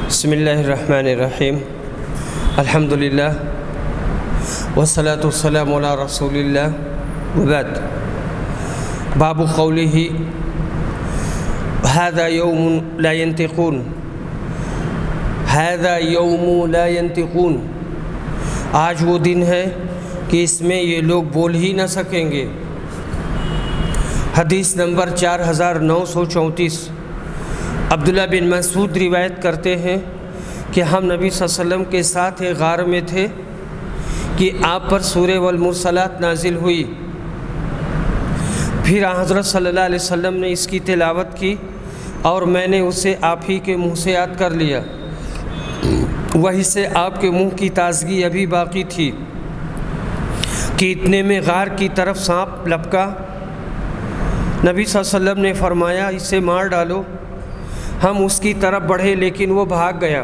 بسم اللہ الرحمن الرحیم الحمدللہ والصلاة والسلام علی رسول اللہ وبعد باب قوله هذا يوم لا ينطقون هذا يوم لا ينطقون آج وہ دن ہے کہ اس میں یہ لوگ بول ہی نہ سکیں گے۔ حدیث نمبر 4934 عبداللہ بن مسعود روایت کرتے ہیں کہ ہم نبی صلی اللہ علیہ وسلم کے ساتھ ایک غار میں تھے کہ آپ پر سورہ والمرسلات نازل ہوئی۔ پھر حضرت صلی اللہ علیہ وسلم نے اس کی تلاوت کی اور میں نے اسے آپ ہی کے منہ سے یاد کر لیا۔ وہی سے آپ کے منہ کی تازگی ابھی باقی تھی کہ اتنے میں غار کی طرف سانپ لپکا۔ نبی صلی اللہ علیہ وسلم نے فرمایا اسے مار ڈالو۔ ہم اس کی طرف بڑھے لیکن وہ بھاگ گیا۔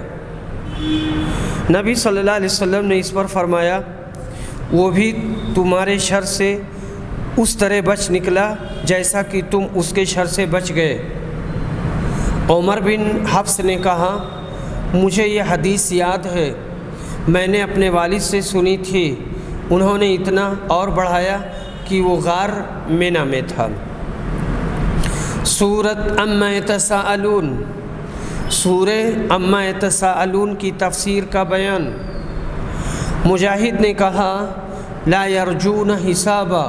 نبی صلی اللہ علیہ وسلم نے اس پر فرمایا وہ بھی تمہارے شر سے اس طرح بچ نکلا جیسا کہ تم اس کے شر سے بچ گئے۔ عمر بن حفص نے کہا مجھے یہ حدیث یاد ہے، میں نے اپنے والد سے سنی تھی، انہوں نے اتنا اور بڑھایا کہ وہ غار مینا میں تھا۔ سورۃ عما یتساءلون، سورہ عما یتساءلون کی تفسیر کا بیان۔ مجاہد نے کہا لا یرجون حسابا،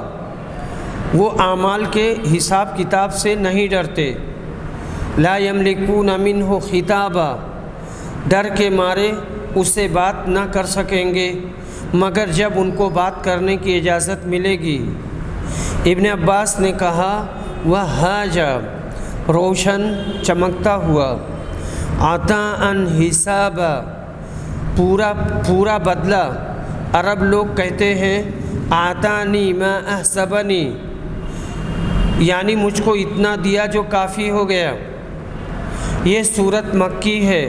وہ اعمال کے حساب کتاب سے نہیں ڈرتے۔ لا یملکون منہ خطابا، ڈر کے مارے اس سے بات نہ کر سکیں گے مگر جب ان کو بات کرنے کی اجازت ملے گی۔ ابن عباس نے کہا وہاج، روشن چمکتا ہوا، عطاء حساب، پورا بدلہ۔ عرب لوگ کہتے ہیں آتانی ما احسبنی، یعنی مجھ کو اتنا دیا جو کافی ہو گیا۔ یہ صورت مکی ہے،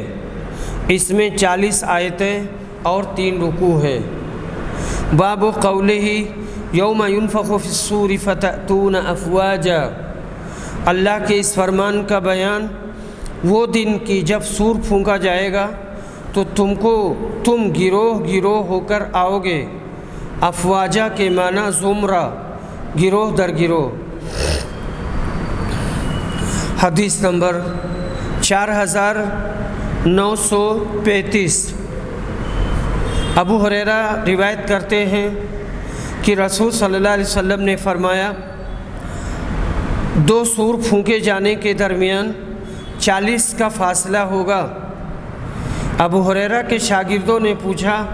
اس میں 40 آیتیں اور 3 رکوع ہیں۔ باب قولہ یوم ینفخ فی الصور فتأتون افواجا، اللہ کے اس فرمان کا بیان، وہ دن کی جب سور پھونکا جائے گا تو تم گروہ گروہ ہو کر آؤ گے۔ افواجا کے معنی زمرہ، گروہ در گروہ۔ حدیث نمبر 4935 ابو ہریرہ روایت کرتے ہیں کہ رسول صلی اللہ علیہ وسلم نے فرمایا 2 سور پھونکے جانے کے درمیان 40 کا فاصلہ ہوگا۔ ابو ہریرہ کے شاگردوں نے پوچھا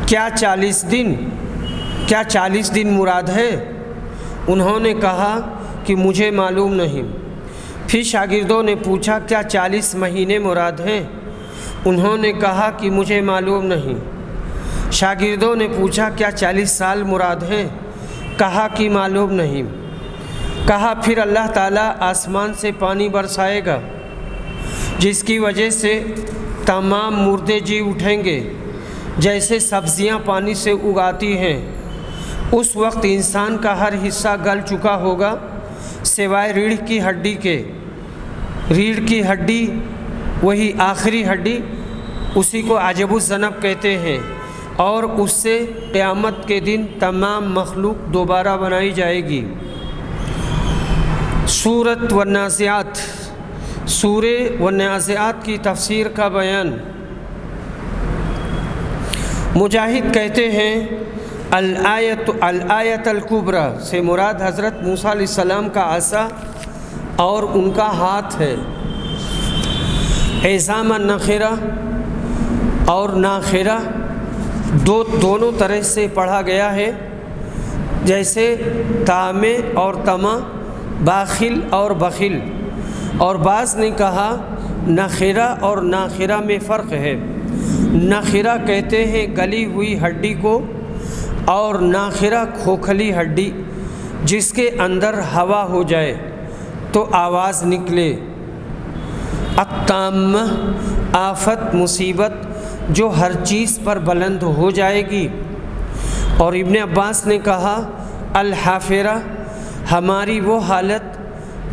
کیا 40 دن مراد ہے؟ انہوں نے کہا کہ مجھے معلوم نہیں۔ پھر شاگردوں نے پوچھا کیا 40 مہینے مراد ہیں؟ انہوں نے کہا کہ مجھے معلوم نہیں۔ شاگردوں نے پوچھا کیا 40 سال مراد ہیں؟ کہا کہ معلوم نہیں۔ کہا پھر اللہ تعالیٰ آسمان سے پانی برسائے گا جس کی وجہ سے تمام مردے جی اٹھیں گے، جیسے سبزیاں پانی سے اگاتی ہیں۔ اس وقت انسان کا ہر حصہ گل چکا ہوگا سوائے ریڑھ کی ہڈی کے۔ ریڑھ کی ہڈی وہی آخری ہڈی، اسی کو عجب الذنب کہتے ہیں، اور اس سے قیامت کے دن تمام مخلوق دوبارہ بنائی جائے گی۔ سورۃ والنازعات، سورہ والنازعات کی تفسیر کا بیان۔ مجاہد کہتے ہیں الآیت الکبری سے مراد حضرت موسیٰ علیہ السلام کا عصا اور ان کا ہاتھ ہے۔ عظام النخرہ اور ناخرہ دونوں طرح سے پڑھا گیا ہے، جیسے تامے اور تما، باخل اور بخل، اور بعض نے کہا نخرہ اور ناخرہ میں فرق ہے۔ نخرہ کہتے ہیں گلی ہوئی ہڈی کو، اور ناخرہ کھوکھلی ہڈی جس کے اندر ہوا ہو جائے تو آواز نکلے۔ التامہ، آفت مصیبت جو ہر چیز پر بلند ہو جائے گی۔ اور ابن عباس نے کہا الحافرہ، ہماری وہ حالت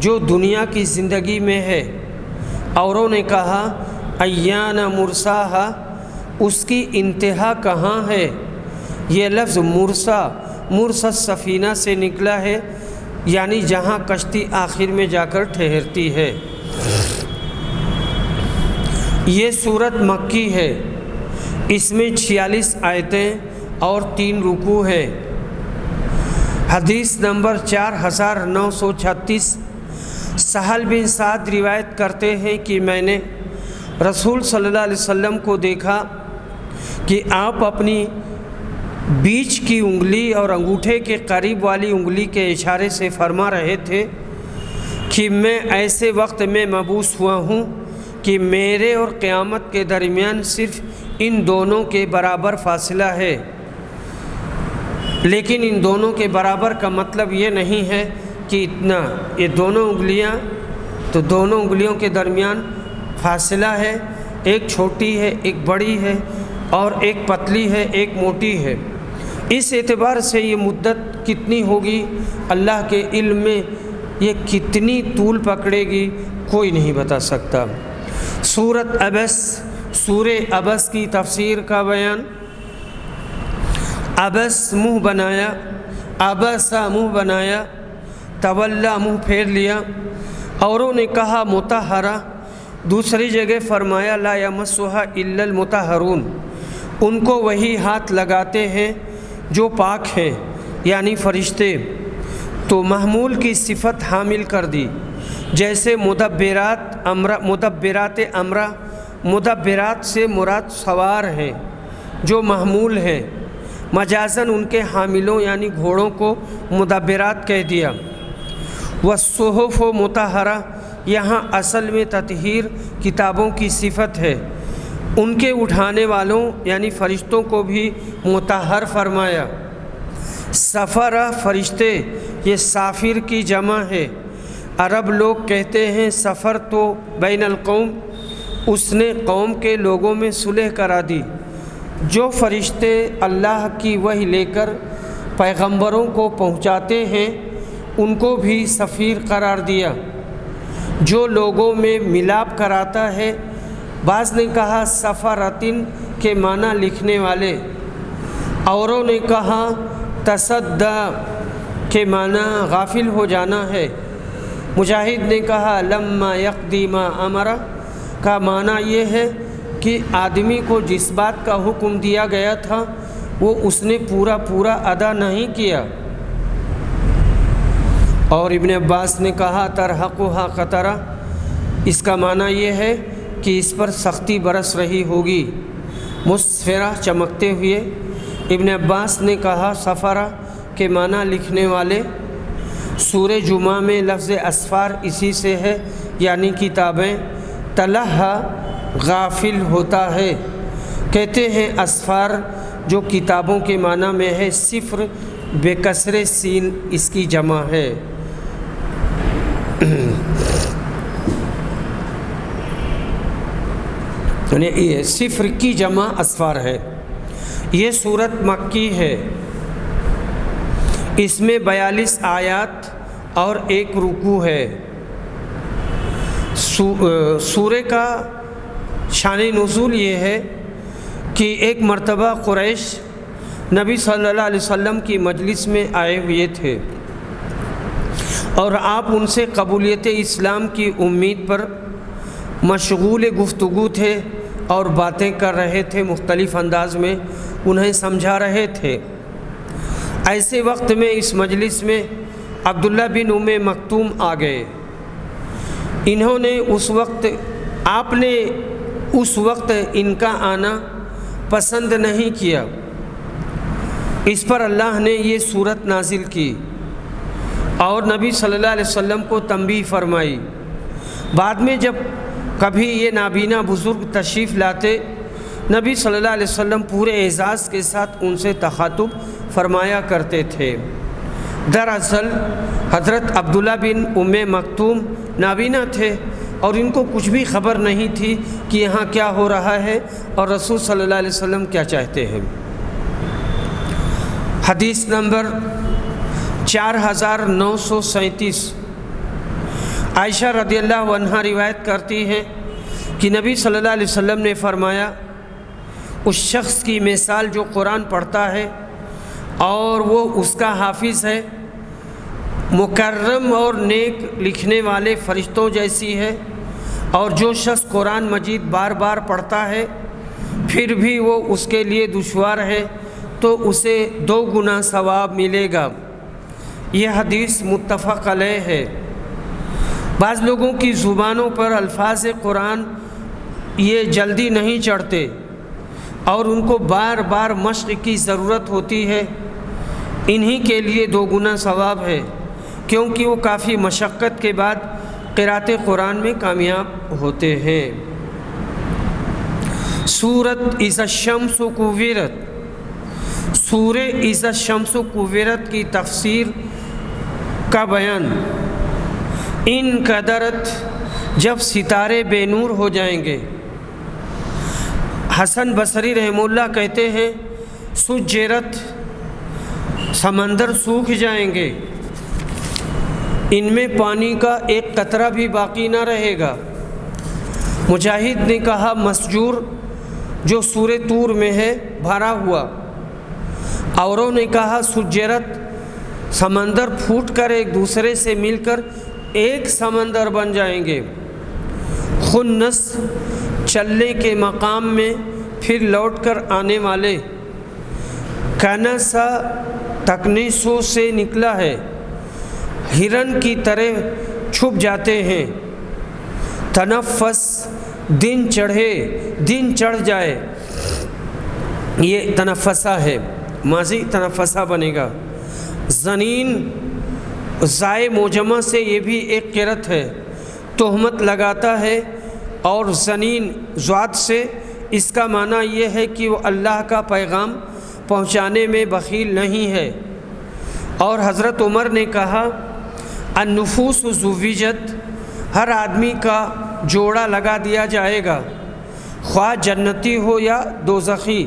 جو دنیا کی زندگی میں ہے۔ اوروں نے کہا ایان مرساہا، اس کی انتہا کہاں ہے؟ یہ لفظ مرسا سفینہ سے نکلا ہے، یعنی جہاں کشتی آخر میں جا کر ٹھہرتی ہے۔ یہ سورت مکی ہے، اس میں 46 آیتیں اور 3 رکوع ہیں۔ حدیث نمبر 4936، سہل بن سعد روایت کرتے ہیں کہ میں نے رسول صلی اللہ علیہ وسلم کو دیکھا کہ آپ اپنی بیچ کی انگلی اور انگوٹھے کے قریب والی انگلی کے اشارے سے فرما رہے تھے کہ میں ایسے وقت میں مبعوث ہوا ہوں کہ میرے اور قیامت کے درمیان صرف ان دونوں کے برابر فاصلہ ہے۔ لیکن ان دونوں کے برابر کا مطلب یہ نہیں ہے کہ اتنا، یہ دونوں انگلیاں، تو دونوں انگلیوں کے درمیان فاصلہ ہے، ایک چھوٹی ہے ایک بڑی ہے، اور ایک پتلی ہے ایک موٹی ہے۔ اس اعتبار سے یہ مدت کتنی ہوگی اللہ کے علم میں، یہ کتنی طول پکڑے گی کوئی نہیں بتا سکتا۔ سورۃ عبس، سورہ عبس کی تفسیر کا بیان۔ عبس منہ بنایا، عبسا منہ بنایا، تولا منہ پھیر لیا۔ اوروں نے کہا مطہرہ، دوسری جگہ فرمایا لا یمسھا الا المطہرون، ان کو وہی ہاتھ لگاتے ہیں جو پاک ہیں، یعنی فرشتے۔ تو محمول کی صفت حامل کر دی، جیسے مدبرات امرہ، مدبرات سے مراد سوار ہیں جو محمول ہیں، مجازاً ان کے حاملوں یعنی گھوڑوں کو مدبرات کہہ دیا۔ والصحف مطہرہ، یہاں اصل میں تطہیر کتابوں کی صفت ہے، ان کے اٹھانے والوں یعنی فرشتوں کو بھی مطہر فرمایا۔ سفرہ، فرشتے، یہ سافر کی جمع ہے۔ عرب لوگ کہتے ہیں سفر تو بین القوم، اس نے قوم کے لوگوں میں صلح کرا دی۔ جو فرشتے اللہ کی وحی لے کر پیغمبروں کو پہنچاتے ہیں ان کو بھی سفیر قرار دیا۔ جو لوگوں میں ملاپ کراتا ہے، بعض نے کہا سفرتن کے معنی لکھنے والے، اوروں نے کہا تصدع کے معنی غافل ہو جانا ہے۔ مجاہد نے کہا لما یقضی ما امرہ کا معنی یہ ہے کہ آدمی کو جس بات کا حکم دیا گیا تھا وہ اس نے پورا ادا نہیں کیا۔ اور ابن عباس نے کہا ترحقھا قطرہ، اس کا معنی یہ ہے کہ اس پر سختی برس رہی ہوگی، مسفرہ، چمکتے ہوئے۔ ابن عباس نے کہا سفرہ کے معنی لکھنے والے۔ سورہ جمعہ میں لفظ اسفار اسی سے ہے، یعنی کتابیں۔ تلہا غافل ہوتا ہے، کہتے ہیں اسفار جو کتابوں کے معنی میں ہے، صفر بے کسر سین اس کی جمع ہے۔ یہ صفر کی جمع اسفار ہے۔ یہ سورت مکی ہے، اس میں 42 آیات اور 1 رکوع ہے۔ سورہ کا شان نزول یہ ہے کہ ایک مرتبہ قریش نبی صلی اللہ علیہ وسلم کی مجلس میں آئے ہوئے تھے اور آپ ان سے قبولیت اسلام کی امید پر مشغول گفتگو تھے اور باتیں کر رہے تھے، مختلف انداز میں انہیں سمجھا رہے تھے۔ ایسے وقت میں اس مجلس میں عبداللہ بن ام مکتوم آ گئے۔ انہوں نے اس وقت ان کا آنا پسند نہیں کیا۔ اس پر اللہ نے یہ سورت نازل کی اور نبی صلی اللہ علیہ وسلم کو تنبیہ فرمائی۔ بعد میں جب کبھی یہ نابینا بزرگ تشریف لاتے، نبی صلی اللہ علیہ وسلم پورے اعزاز کے ساتھ ان سے تخاطب فرمایا کرتے تھے۔ دراصل حضرت عبداللہ بن ام مکتوم نابینا تھے اور ان کو کچھ بھی خبر نہیں تھی کہ یہاں کیا ہو رہا ہے اور رسول صلی اللہ علیہ وسلم کیا چاہتے ہیں۔ حدیث نمبر 4937، عائشہ رضی اللہ عنہا روایت کرتی ہیں کہ نبی صلی اللہ علیہ وسلم نے فرمایا اس شخص کی مثال جو قرآن پڑھتا ہے اور وہ اس کا حافظ ہے، مکرم اور نیک لکھنے والے فرشتوں جیسی ہے، اور جو شخص قرآن مجید بار بار پڑھتا ہے پھر بھی وہ اس کے لیے دشوار ہے تو اسے 2 گنا ثواب ملے گا۔ یہ حدیث متفق علیہ ہے۔ بعض لوگوں کی زبانوں پر الفاظ قرآن یہ جلدی نہیں چڑھتے اور ان کو بار بار مشق کی ضرورت ہوتی ہے، انہی کے لیے 2 گنا ثواب ہے، کیونکہ وہ کافی مشقت کے بعد قرأت قرآن میں کامیاب ہوتے ہیں۔ سورۃ اذا الشمس کوورت، سورہ اذا الشمس کوورت کی تفسیر کا بیان۔ ان قدرت، جب ستارے بے نور ہو جائیں گے۔ حسن بصری رحمہ اللہ کہتے ہیں سجرت، سمندر سوکھ جائیں گے، ان میں پانی کا ایک قطرہ بھی باقی نہ رہے گا۔ مجاہد نے کہا مسجور، جو سورہ طور میں ہے، بھرا ہوا۔ اوروں نے کہا سجرت، سمندر پھوٹ کر ایک دوسرے سے مل کر ایک سمندر بن جائیں گے۔ خنس، چلنے کے مقام میں پھر لوٹ کر آنے والے۔ کنسا، تکنیسو سے نکلا ہے، ہرن کی طرح چھپ جاتے ہیں۔ تنفس، دن چڑھے، دن چڑھ جائے، یہ تنفسہ ہے، ماضی تنفسہ بنے گا۔ زنین، زائے موجمہ سے یہ بھی ایک قرت ہے، تہمت لگاتا ہے، اور زنین ذات سے اس کا معنی یہ ہے کہ وہ اللہ کا پیغام پہنچانے میں بخیل نہیں ہے۔ اور حضرت عمر نے کہا النفوس زوجت، ہر آدمی کا جوڑا لگا دیا جائے گا، خواہ جنتی ہو یا دوزخی۔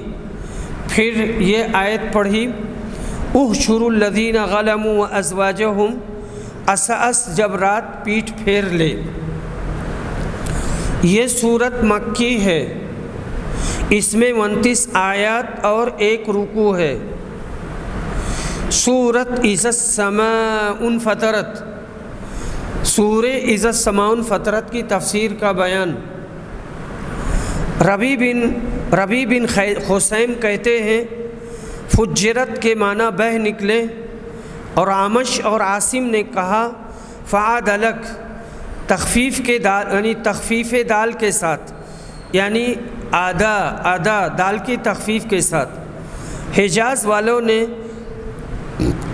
پھر یہ آیت پڑھی احشروا الذین ظلموا وازواجہم، اس جب رات پیٹھ پھیر لے۔ یہ سورت مکی ہے، اس میں 29 آیات اور 1 رکوع ہے۔ سورت اذا السماء انفطرت، سورہ اذا السماء انفطرت کی تفسیر کا بیان۔ ربیع بن خثیم کہتے ہیں فجرت کے معنی بہہ نکلے، اور عامش اور عاصم نے کہا فعاد لک، تخفیف کے دال یعنی تخفیف دال کے ساتھ، یعنی آدھا دال کی تخفیف کے ساتھ۔ حجاز والوں نے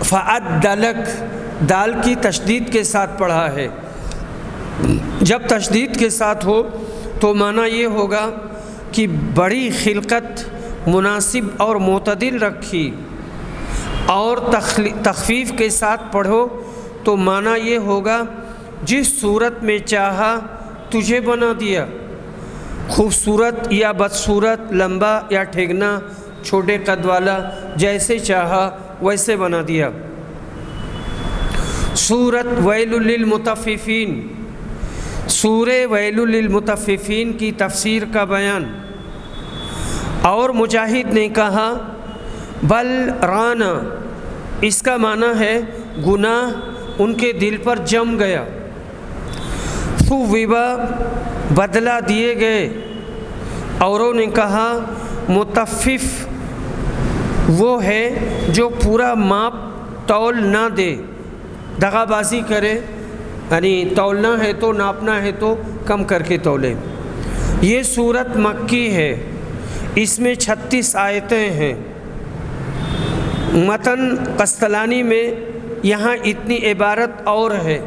فعد لک دال کی تشدید کے ساتھ پڑھا ہے۔ جب تشدید کے ساتھ ہو تو معنی یہ ہوگا کہ بڑی خلقت، مناسب اور معتدل رکھی، اور تخفیف کے ساتھ پڑھو تو معنی یہ ہوگا جس صورت میں چاہا تجھے بنا دیا، خوبصورت یا بدصورت، لمبا یا ٹھیگنا، چھوٹے قد والا، جیسے چاہا ویسے بنا دیا۔ سورت ویل للمطففین، سورہ ویل للمطففین کی تفسیر کا بیان۔ اور مجاہد نے کہا بل رانا، اس کا معنی ہے گناہ ان کے دل پر جم گیا۔ ثوبا، بدلہ دیے گئے۔ اوروں نے کہا مطفف وہ ہے جو پورا ماپ تول نہ دے، دغا بازی کرے، یعنی تولنا ہے تو ناپنا ہے تو کم کر کے تولے۔ یہ سورت مکی ہے، اس میں 36 آیتیں ہیں۔ متن قسطلانی میں یہاں اتنی عبارت اور ہے۔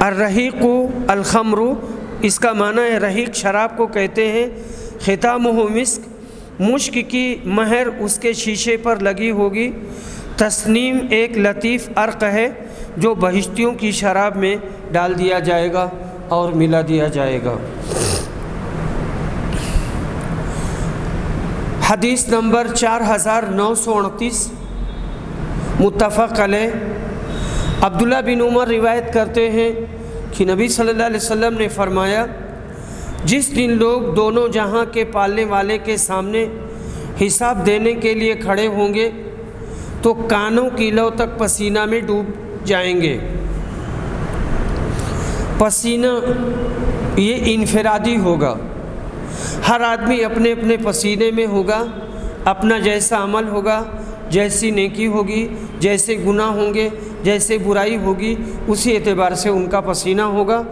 الرحیق الخمر، اس کا معنی ہے رحیق شراب کو کہتے ہیں۔ ختامہ مسک، مشک کی مہر اس کے شیشے پر لگی ہوگی۔ تسنیم ایک لطیف عرق ہے جو بہشتیوں کی شراب میں ڈال دیا جائے گا اور ملا دیا جائے گا۔ حدیث نمبر 4929 متفق علیہ۔ عبداللہ بن عمر روایت کرتے ہیں کہ نبی صلی اللہ علیہ وسلم نے فرمایا جس دن لوگ دونوں جہاں کے پالنے والے کے سامنے حساب دینے کے لیے کھڑے ہوں گے تو کانوں کی لو تک پسینہ میں ڈوب جائیں گے۔ پسینہ یہ انفرادی ہوگا، ہر آدمی اپنے اپنے پسینے میں ہوگا، اپنا جیسا عمل ہوگا، جیسی نیکی ہوگی، جیسے گناہ ہوں گے، جیسے برائی ہوگی، اسی اعتبار سے ان کا پسینہ ہوگا۔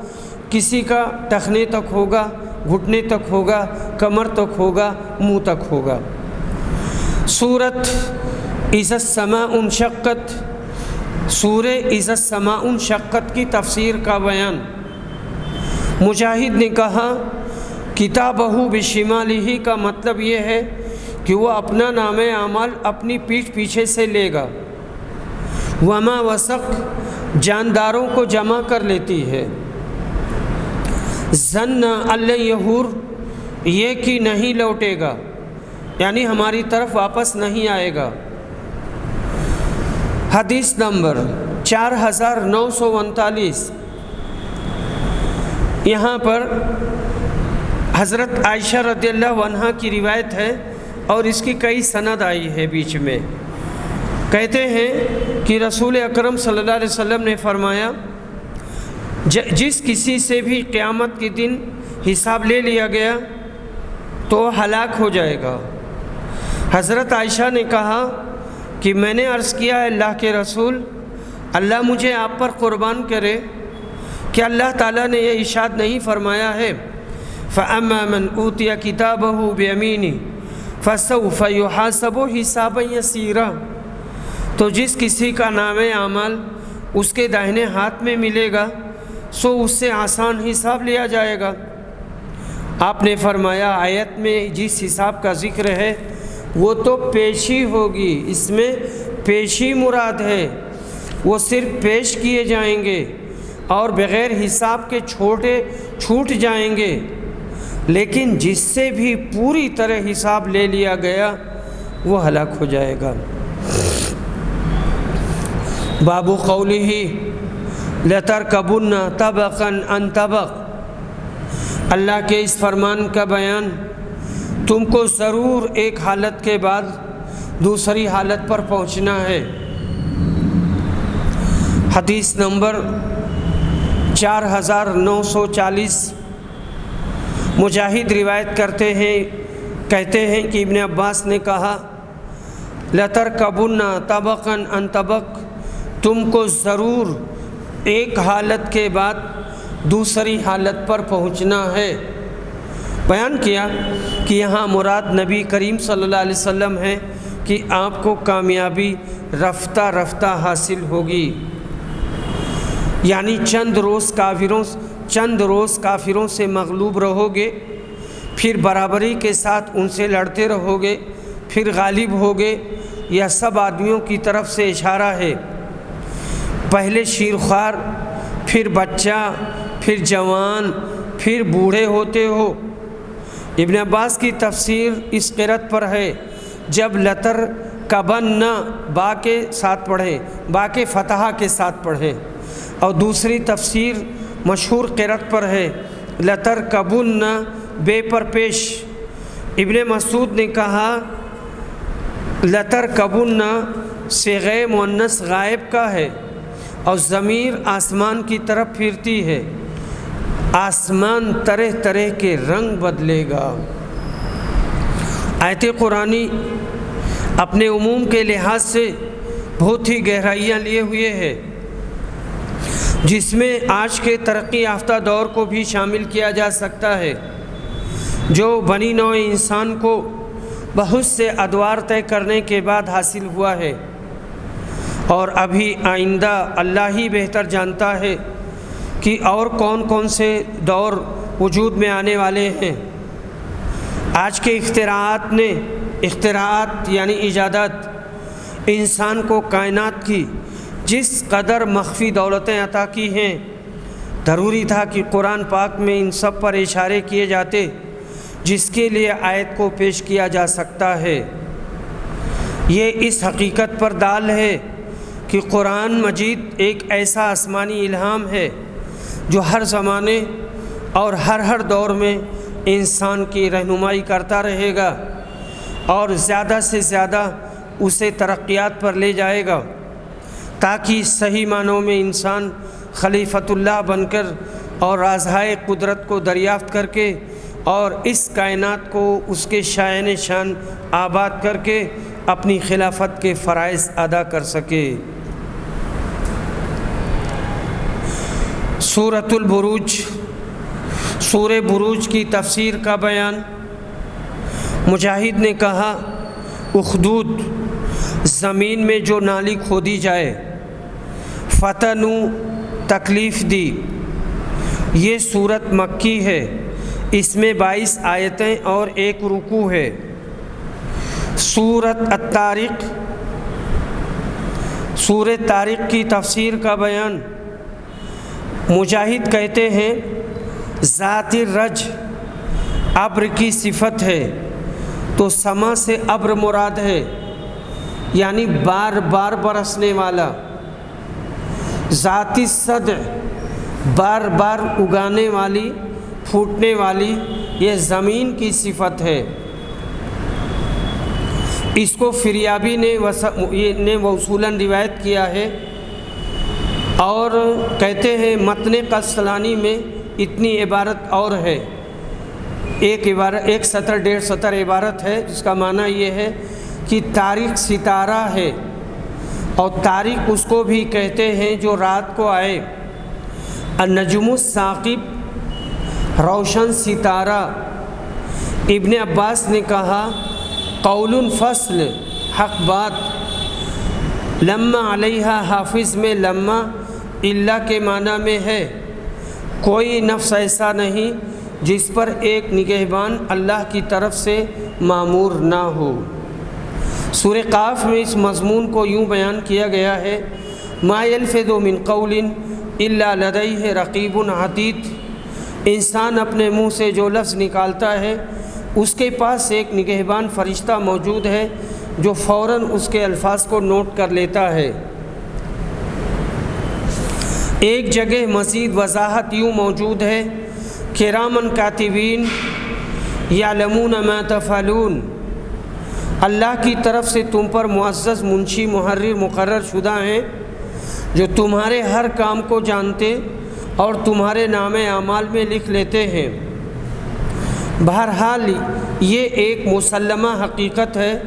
کسی کا ٹخنے تک ہوگا، گھٹنے تک ہوگا، کمر تک ہوگا، منہ تک ہوگا۔ سورۃ اذا السماء انشقت، سورہ اذا السماء انشقت کی تفسیر کا بیان۔ مجاہد نے کہا کتابہ بشمالہ کا مطلب یہ ہے کہ وہ اپنا نام اعمال اپنی پیٹھ پیچھے سے لے گا۔ وما وسق جانداروں کو جمع کر لیتی ہے۔ ظن اللہ یہور یہ کہ نہیں لوٹے گا، یعنی ہماری طرف واپس نہیں آئے گا۔ حدیث نمبر 4939، یہاں پر حضرت عائشہ رضی اللہ عنہا کی روایت ہے اور اس کی کئی سند آئی ہے بیچ میں۔ کہتے ہیں کہ رسول اکرم صلی اللہ علیہ وسلم نے فرمایا جس کسی سے بھی قیامت کے دن حساب لے لیا گیا تو وہ ہلاک ہو جائے گا۔ حضرت عائشہ نے کہا کہ میں نے عرض کیا ہے اللہ کے رسول، اللہ مجھے آپ پر قربان کرے کہ اللہ تعالیٰ نے یہ ارشاد نہیں فرمایا ہے فَأَمَّا مَنْ أُوتِيَ كِتَابَهُ بِيَمِينِهِ فَسَوْفَ يُحَاسَبُ حِسَابًا يَسِيرًا، تو جس کسی کا نام اعمال اس کے داہنے ہاتھ میں ملے گا سو اس سے آسان حساب لیا جائے گا۔ آپ نے فرمایا آیت میں جس حساب کا ذکر ہے وہ تو پیشی ہوگی، اس میں پیشی مراد ہے، وہ صرف پیش کیے جائیں گے اور بغیر حساب کے چھوٹ جائیں گے، لیکن جس سے بھی پوری طرح حساب لے لیا گیا وہ ہلاک ہو جائے گا۔ باب قولہ لَتَرْكَبُنَّ طَبَقًا عَنْ طَبَقٍ، اللہ کے اس فرمان کا بیان تم کو ضرور ایک حالت کے بعد دوسری حالت پر پہنچنا ہے۔ حدیث نمبر 4940، مجاہد روایت کرتے ہیں، کہتے ہیں کہ ابن عباس نے کہا لَتَرْكَبُنَّ طَبَقًا عَنْ طَبَقٍ، تم کو ضرور ایک حالت کے بعد دوسری حالت پر پہنچنا ہے۔ بیان کیا کہ یہاں مراد نبی کریم صلی اللہ علیہ وسلم ہے کہ آپ کو کامیابی رفتہ رفتہ حاصل ہوگی، یعنی چند روز کافروں سے مغلوب رہو گے، پھر برابری کے ساتھ ان سے لڑتے رہو گے، پھر غالب ہوگے۔ یہ سب آدمیوں کی طرف سے اشارہ ہے، پہلے شیرخوار، پھر بچہ، پھر جوان، پھر بوڑھے ہوتے ہو۔ ابن عباس کی تفسیر اس قرأت پر ہے جب لَتَرْكَبَنَّ با کے ساتھ پڑھیں، با کے فتحہ کے ساتھ پڑھیں، اور دوسری تفسیر مشہور قرأت پر ہے لَتَرْكَبُنَّ بے پر پیش۔ ابن مسعود نے کہا لَتَرْكَبُنَّ صیغہ مؤنث غائب کا ہے اور ضمیر آسمان کی طرف پھرتی ہے، آسمان طرح طرح کے رنگ بدلے گا۔ آیت قرآنی اپنے عموم کے لحاظ سے بہت ہی گہرائیاں لیے ہوئے ہے، جس میں آج کے ترقی یافتہ دور کو بھی شامل کیا جا سکتا ہے، جو بنی نوع انسان کو بہت سے ادوار طے کرنے کے بعد حاصل ہوا ہے، اور ابھی آئندہ اللہ ہی بہتر جانتا ہے کہ اور کون کون سے دور وجود میں آنے والے ہیں۔ آج کے اختراعات یعنی ایجادات انسان کو کائنات کی جس قدر مخفی دولتیں عطا کی ہیں، ضروری تھا کہ قرآن پاک میں ان سب پر اشارے کیے جاتے، جس کے لیے آیت کو پیش کیا جا سکتا ہے۔ یہ اس حقیقت پر دال ہے کہ قرآن مجید ایک ایسا آسمانی الہام ہے جو ہر زمانے اور ہر دور میں انسان کی رہنمائی کرتا رہے گا اور زیادہ سے زیادہ اسے ترقیات پر لے جائے گا، تاکہ صحیح معنوں میں انسان خلیفۃ اللہ بن کر اور رازہائے قدرت کو دریافت کر کے اور اس کائنات کو اس کے شائن شان آباد کر کے اپنی خلافت کے فرائض ادا کر سکے۔ سورۃ البروج، سورہ بروج کی تفسیر کا بیان۔ مجاہد نے کہا اخدود، زمین میں جو نالی کھودی جائے، فتنو، تکلیف دی۔ یہ سورت مکی ہے، اس میں 22 آیتیں اور 1 رکوع ہے۔ سورۃ الطارق، سورہ طارق کی تفسیر کا بیان۔ مجاہد کہتے ہیں ذات الرج ابر کی صفت ہے، تو سما سے ابر مراد ہے، یعنی بار بار برسنے والا۔ ذات الصدع بار بار اگانے والی، پھوٹنے والی، یہ زمین کی صفت ہے۔ اس کو فریابی نے موصولاً روایت کیا ہے، اور کہتے ہیں متن قسطلانی میں اتنی عبارت اور ہے، ایک سطر 1.5 سطر عبارت ہے، جس کا معنی یہ ہے کہ طارق ستارہ ہے، اور طارق اس کو بھی کہتے ہیں جو رات کو آئے۔ النجم الثاقب، روشن ستارہ۔ ابن عباس نے کہا قول فصل، حق بات۔ لما علیہا حافظ میں لما اللہ کے معنی میں ہے، کوئی نفس ایسا نہیں جس پر ایک نگہبان اللہ کی طرف سے مامور نہ ہو۔ سورہ قاف میں اس مضمون کو یوں بیان کیا گیا ہے ما یلفظ من قول الا لدیہ رقیب عتید۔ انسان اپنے منہ سے جو لفظ نکالتا ہے اس کے پاس ایک نگہبان فرشتہ موجود ہے جو فوراً اس کے الفاظ کو نوٹ کر لیتا ہے۔ ایک جگہ مزید وضاحت یوں موجود ہے کرامن کاتبین یعلمون ما تفعلون۔ اللہ کی طرف سے تم پر معزز منشی محرر مقرر شدہ ہیں جو تمہارے ہر کام کو جانتے اور تمہارے نام اعمال میں لکھ لیتے ہیں۔ بہرحال یہ ایک مسلمہ حقیقت ہے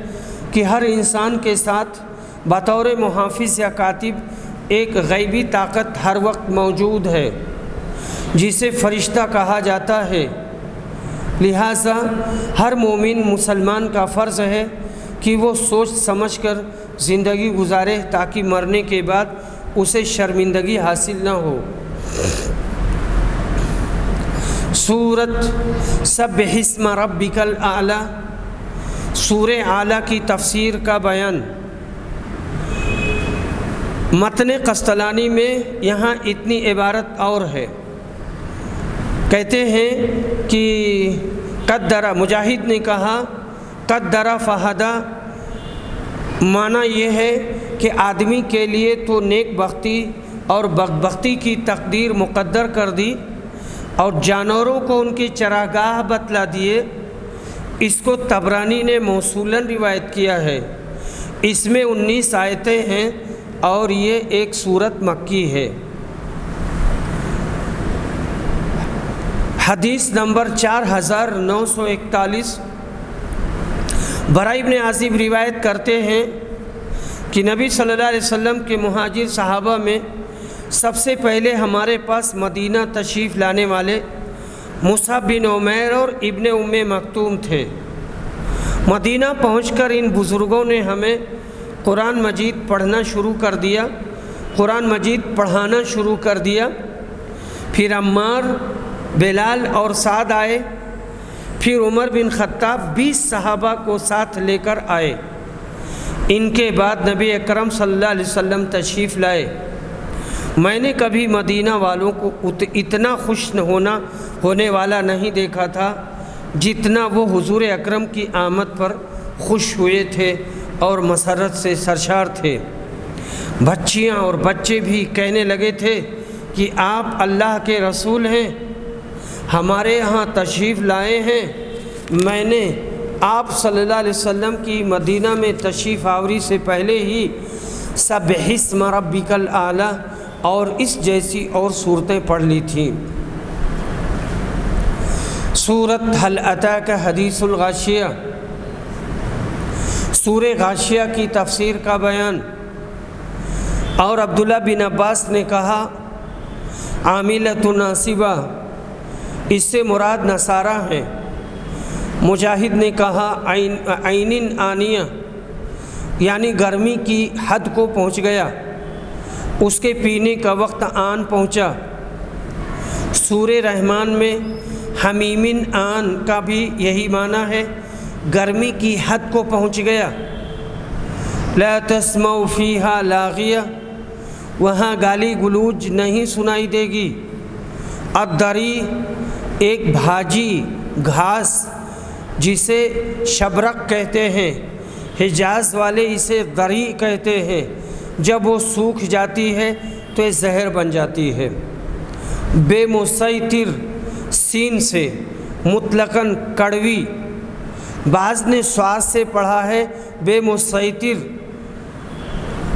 کہ ہر انسان کے ساتھ بطور محافظ یا کاتب ایک غیبی طاقت ہر وقت موجود ہے جسے فرشتہ کہا جاتا ہے۔ لہٰذا ہر مومن مسلمان کا فرض ہے کہ وہ سوچ سمجھ کر زندگی گزارے تاکہ مرنے کے بعد اسے شرمندگی حاصل نہ ہو۔ سورۃ سبح اسم ربک الاعلی، سورہ اعلیٰ کی تفسیر کا بیان۔ متن قسطلانی میں یہاں اتنی عبارت اور ہے، کہتے ہیں کہ قدر، مجاہد نے کہا قدر فہدا، معنی یہ ہے کہ آدمی کے لیے تو نیک بختی اور بدبختی کی تقدیر مقدر کر دی اور جانوروں کو ان کی چراگاہ بتلا دیے۔ اس کو طبرانی نے موصولاً روایت کیا ہے۔ اس میں 19 آیتیں ہیں اور یہ ایک سورت مکی ہے۔ حدیث نمبر 4941، برا ابن عازب روایت کرتے ہیں کہ نبی صلی اللہ علیہ وسلم کے مہاجر صحابہ میں سب سے پہلے ہمارے پاس مدینہ تشریف لانے والے مصعب بن عمیر اور ابن ام مکتوم تھے۔ مدینہ پہنچ کر ان بزرگوں نے ہمیں قرآن مجید پڑھنا شروع کر دیا، قرآن مجید پڑھانا شروع کر دیا۔ پھر عمار، بلال اور سعد آئے، پھر عمر بن خطاب 20 صحابہ کو ساتھ لے کر آئے۔ ان کے بعد نبی اکرم صلی اللہ علیہ وسلم تشریف لائے۔ میں نے کبھی مدینہ والوں کو اتنا خوش ہونے والا نہیں دیکھا تھا جتنا وہ حضور اکرم کی آمد پر خوش ہوئے تھے اور مسرت سے سرشار تھے۔ بچیاں اور بچے بھی کہنے لگے تھے کہ آپ اللہ کے رسول ہیں۔ ہمارے ہاں تشریف لائے ہیں۔ میں نے آپ صلی اللہ علیہ وسلم کی مدینہ میں تشریف آوری سے پہلے ہی سبح اسم ربک الاعلی اور اس جیسی اور صورتیں پڑھ لی تھیں۔ سورۃ هل اتاک حدیث الغاشیہ، سورہ غاشیہ کی تفسیر کا بیان۔ اور عبداللہ بن عباس نے کہا عاملۃ ناصبہ، اس سے مراد نصارہ ہیں۔ مجاہد نے کہا عین آنیہ، یعنی گرمی کی حد کو پہنچ گیا، اس کے پینے کا وقت آن پہنچا۔ سورہ رحمان میں حمیمن آن کا بھی یہی معنی ہے، گرمی کی حد کو پہنچ گیا۔ لا تسمع فیہا لاغیہ، وہاں گالی گلوچ نہیں سنائی دے گی۔ الدری، ایک بھاجی گھاس جسے شبرق کہتے ہیں، حجاز والے اسے دری کہتے ہیں۔ جب وہ سوکھ جاتی ہے تو یہ زہر بن جاتی ہے۔ بے مسیطر، سین سے، مطلقاً کڑوی، بعض نے سواس سے پڑھا ہے بے مسیطر۔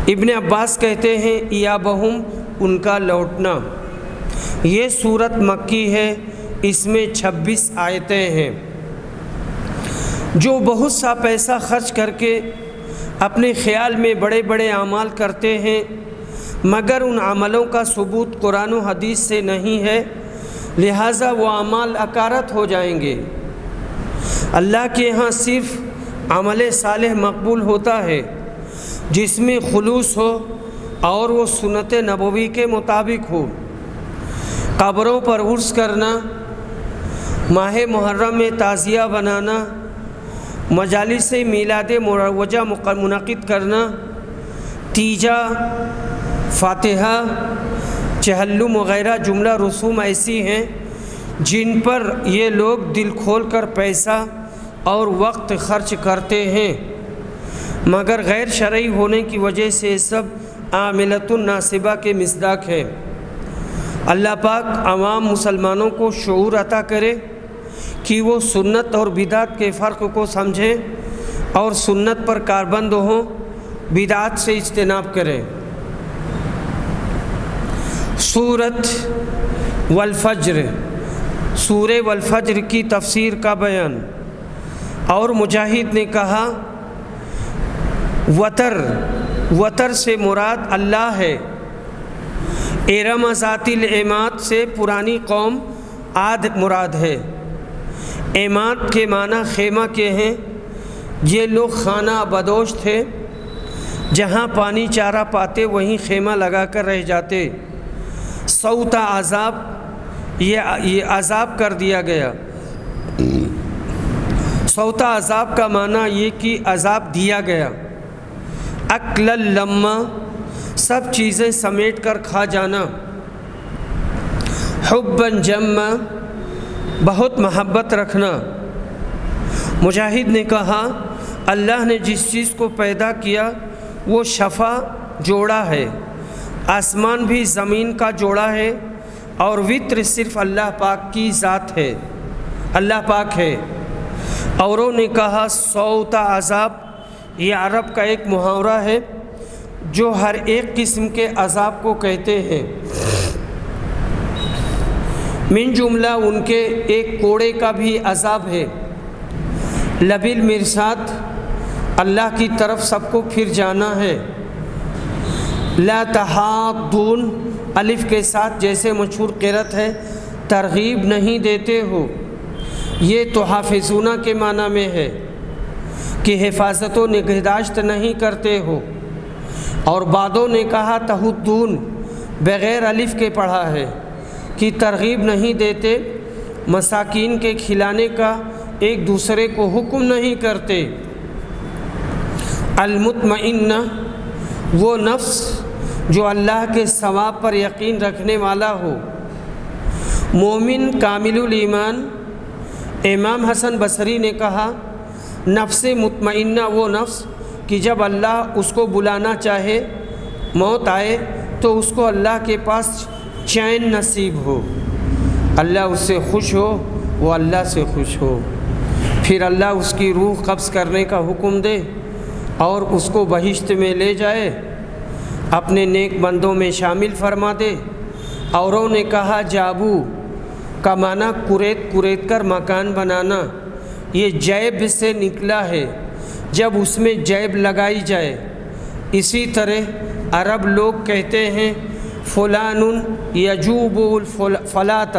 ابن عباس کہتے ہیں ایابہم، ان کا لوٹنا۔ یہ سورت مکی ہے، اس میں 26 آیتیں ہیں۔ جو بہت سا پیسہ خرچ کر کے اپنے خیال میں بڑے بڑے اعمال کرتے ہیں مگر ان عملوں کا ثبوت قرآن و حدیث سے نہیں ہے، لہٰذا وہ اعمال اکارت ہو جائیں گے۔ اللہ کے ہاں صرف عمل صالح مقبول ہوتا ہے جس میں خلوص ہو اور وہ سنت نبوی کے مطابق ہو۔ قبروں پر عرس کرنا، ماہ محرم میں تعزیہ بنانا، مجالس میلاد مروجہ منعقد کرنا، تیجا، فاتحہ، چہلم وغیرہ جملہ رسوم ایسی ہیں جن پر یہ لوگ دل کھول کر پیسہ اور وقت خرچ کرتے ہیں، مگر غیر شرعی ہونے کی وجہ سے سب عاملۃ ناصبہ کے مصداق ہے۔ اللہ پاک عوام مسلمانوں کو شعور عطا کرے کہ وہ سنت اور بدعت کے فرق کو سمجھیں اور سنت پر کاربند ہوں، بدعت سے اجتناب کریں۔ سورۃ والفجر، سورہ والفجر کی تفسیر کا بیان۔ اور مجاہد نے کہا وتر سے مراد اللہ ہے۔ ارم ذات العماد سے پرانی قوم عاد مراد ہے۔ عماد کے معنی خیمہ کے ہیں۔ یہ لوگ خانہ بدوش تھے، جہاں پانی چارہ پاتے وہیں خیمہ لگا کر رہ جاتے۔ صوت عذاب، یہ عذاب کر دیا گیا۔ صوت عذاب کا معنی یہ کہ عذاب دیا گیا۔ اکل لما، سب چیزیں سمیٹ کر کھا جانا۔ حباً جما، بہت محبت رکھنا۔ مجاہد نے کہا اللہ نے جس چیز کو پیدا کیا وہ شفا جوڑا ہے، آسمان بھی زمین کا جوڑا ہے، اور وطر صرف اللہ پاک کی ذات ہے، اللہ پاک ہے۔ اوروں نے کہا صوت عذاب، یہ عرب کا ایک محاورہ ہے جو ہر ایک قسم کے عذاب کو کہتے ہیں۔ من جملہ ان کے ایک کوڑے کا بھی عذاب ہے۔ لبی المرصاد، اللہ کی طرف سب کو پھر جانا ہے۔ لا تحاضون، الف کے ساتھ جیسے مشہور قرأت ہے، ترغیب نہیں دیتے ہو۔ یہ تحافظون کے معنی میں ہے کہ حفاظت و نگہداشت نہیں کرتے ہو۔ اور بعضوں نے کہا تحدون، بغیر الف کے پڑھا ہے کہ ترغیب نہیں دیتے، مساکین کے کھلانے کا ایک دوسرے کو حکم نہیں کرتے۔ المطمئنہ، وہ نفس جو اللہ کے ثواب پر یقین رکھنے والا ہو۔ مومن کامل الایمان، امام حسن بصری نے کہا نفس مطمئنہ وہ نفس کہ جب اللہ اس کو بلانا چاہے، موت آئے تو اس کو اللہ کے پاس چین نصیب ہو۔ اللہ اس سے خوش ہو، وہ اللہ سے خوش ہو، پھر اللہ اس کی روح قبض کرنے کا حکم دے اور اس کو بہشت میں لے جائے، اپنے نیک بندوں میں شامل فرما دے۔ اوروں نے کہا جابو کا معنی کریت کر مکان بنانا، یہ جیب سے نکلا ہے، جب اس میں جیب لگائی جائے۔ اسی طرح عرب لوگ کہتے ہیں فلان یجوب الفلاۃ،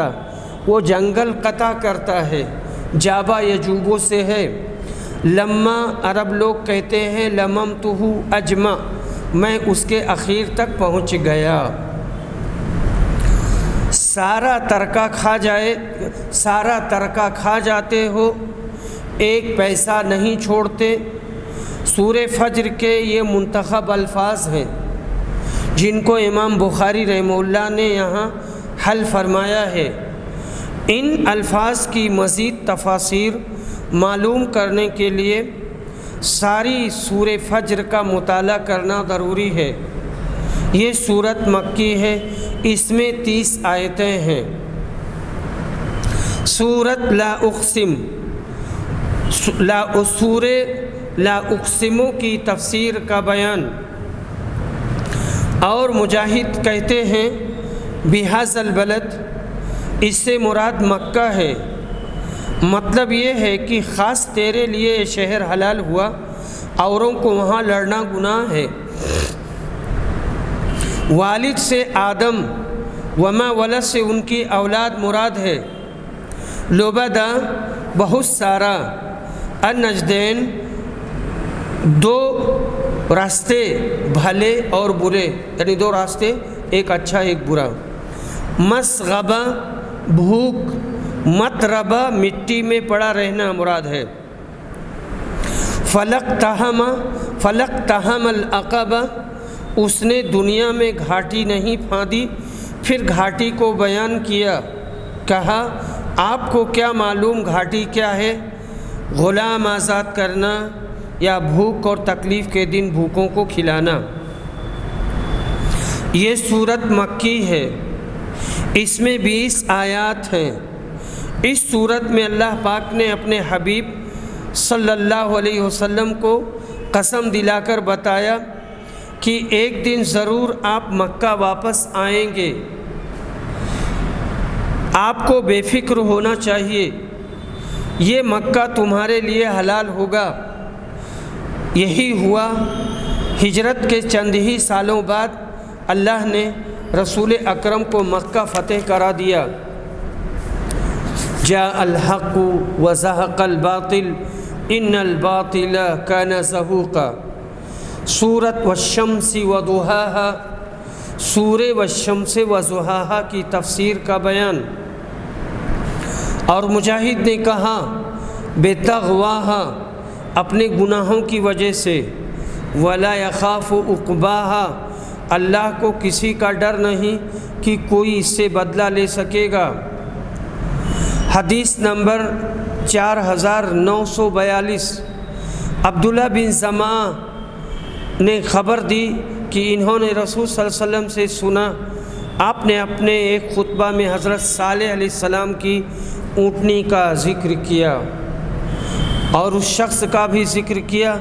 وہ جنگل قطع کرتا ہے، جابا یجوبو سے ہے۔ لما عرب لوگ کہتے ہیں لممتہ اجمع، میں اس کے اخیر تک پہنچ گیا۔ سارا ترکہ کھا جاتے ہو، ایک پیسہ نہیں چھوڑتے۔ سورہ فجر کے یہ منتخب الفاظ ہیں جن کو امام بخاری رحمہ اللہ نے یہاں حل فرمایا ہے۔ ان الفاظ کی مزید تفاسیر معلوم کرنے کے لیے ساری سورہ فجر کا مطالعہ کرنا ضروری ہے۔ یہ سورت مکی ہے، اس میں 30 آیتیں ہیں۔ سورت لا اقسموں کی تفسیر کا بیان۔ اور مجاہد کہتے ہیں بہذا البلد، اس سے مراد مکہ ہے، مطلب یہ ہے کہ خاص تیرے لیے یہ شہر حلال ہوا، اوروں کو وہاں لڑنا گناہ ہے۔ والد سے آدم، وما ولد سے ان کی اولاد مراد ہے۔ لبدا بہت سارا، النجدین دو راستے، بھلے اور برے، یعنی دو راستے، ایک اچھا ایک برا۔ مسغبہ بھوک، متربہ مٹی میں پڑا رہنا مراد ہے۔ فلق تہم العقبہ، اس نے دنیا میں گھاٹی نہیں پھاندی، پھر گھاٹی کو بیان کیا، کہا آپ کو کیا معلوم گھاٹی کیا ہے؟ غلام آزاد کرنا یا بھوک اور تکلیف کے دن بھوکوں کو کھلانا۔ یہ سورت مکی ہے، اس میں 20 آیات ہیں۔ اس سورت میں اللہ پاک نے اپنے حبیب صلی اللہ علیہ وسلم کو قسم دلا کر بتایا کہ ایک دن ضرور آپ مکہ واپس آئیں گے، آپ کو بے فکر ہونا چاہیے، یہ مکہ تمہارے لیے حلال ہوگا۔ یہی ہوا، ہجرت کے چند ہی سالوں بعد اللہ نے رسول اکرم کو مکہ فتح کرا دیا۔ جاء الحق وزهق الباطل ان الباطل كان زهوقا۔ سورۃ والشمس وضحاها، سورہ والشمس وضحاها کی تفسیر کا بیان۔ اور مجاہد نے کہا بتغواها، اپنے گناہوں کی وجہ سے، ولا يخاف عقباها، اللہ کو کسی کا ڈر نہیں کہ کوئی اس سے بدلہ لے سکے گا۔ حدیث نمبر 4942، عبداللہ بن زمعہ نے خبر دی کہ انہوں نے رسول صلی اللہ علیہ وسلم سے سنا، آپ نے اپنے ایک خطبہ میں حضرت صالح علیہ السلام کی اونٹنی کا ذکر کیا اور اس شخص کا بھی ذکر کیا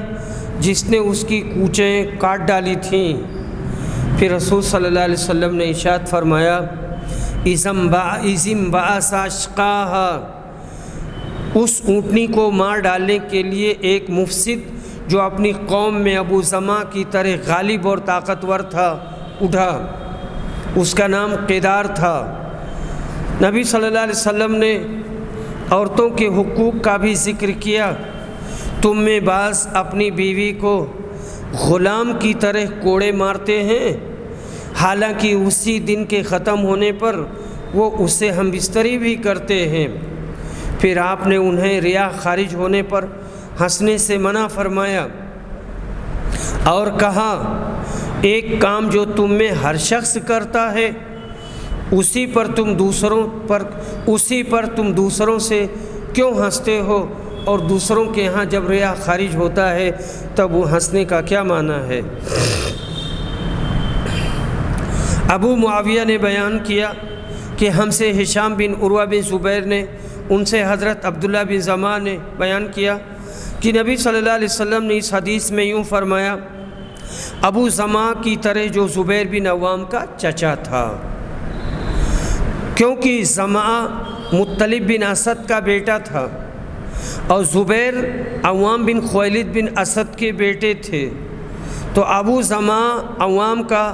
جس نے اس کی کوچیں کاٹ ڈالی تھیں۔ پھر رسول صلی اللہ علیہ وسلم نے ارشاد فرمایا اِذٍ بَعَثَ أَشْقَاهَا، اس اونٹنی کو مار ڈالنے کے لیے ایک مفسد جو اپنی قوم میں ابو زمعہ کی طرح غالب اور طاقتور تھا اٹھا، اس کا نام قیدار تھا۔ نبی صلی اللہ علیہ وسلم نے عورتوں کے حقوق کا بھی ذکر کیا، تم میں بعض اپنی بیوی کو غلام کی طرح کوڑے مارتے ہیں، حالانکہ اسی دن کے ختم ہونے پر وہ اسے ہم بستری بھی کرتے ہیں۔ پھر آپ نے انہیں ریا خارج ہونے پر ہنسنے سے منع فرمایا اور کہا ایک کام جو تم میں ہر شخص کرتا ہے اسی پر تم دوسروں سے کیوں ہنستے ہو، اور دوسروں کے ہاں جب ریا خارج ہوتا ہے تب وہ ہنسنے کا کیا معنی ہے؟ ابو معاویہ نے بیان کیا کہ ہم سے ہشام بن عروہ بن زبیر نے، ان سے حضرت عبداللہ بن زمعہ نے بیان کیا کہ نبی صلی اللہ علیہ وسلم نے اس حدیث میں یوں فرمایا، ابو زمعہ کی طرح جو زبیر بن عوام کا چچا تھا، کیونکہ زمعہ مطلب بن اسد کا بیٹا تھا اور زبیر عوام بن خویلد بن اسد کے بیٹے تھے، تو ابو زمعہ عوام کا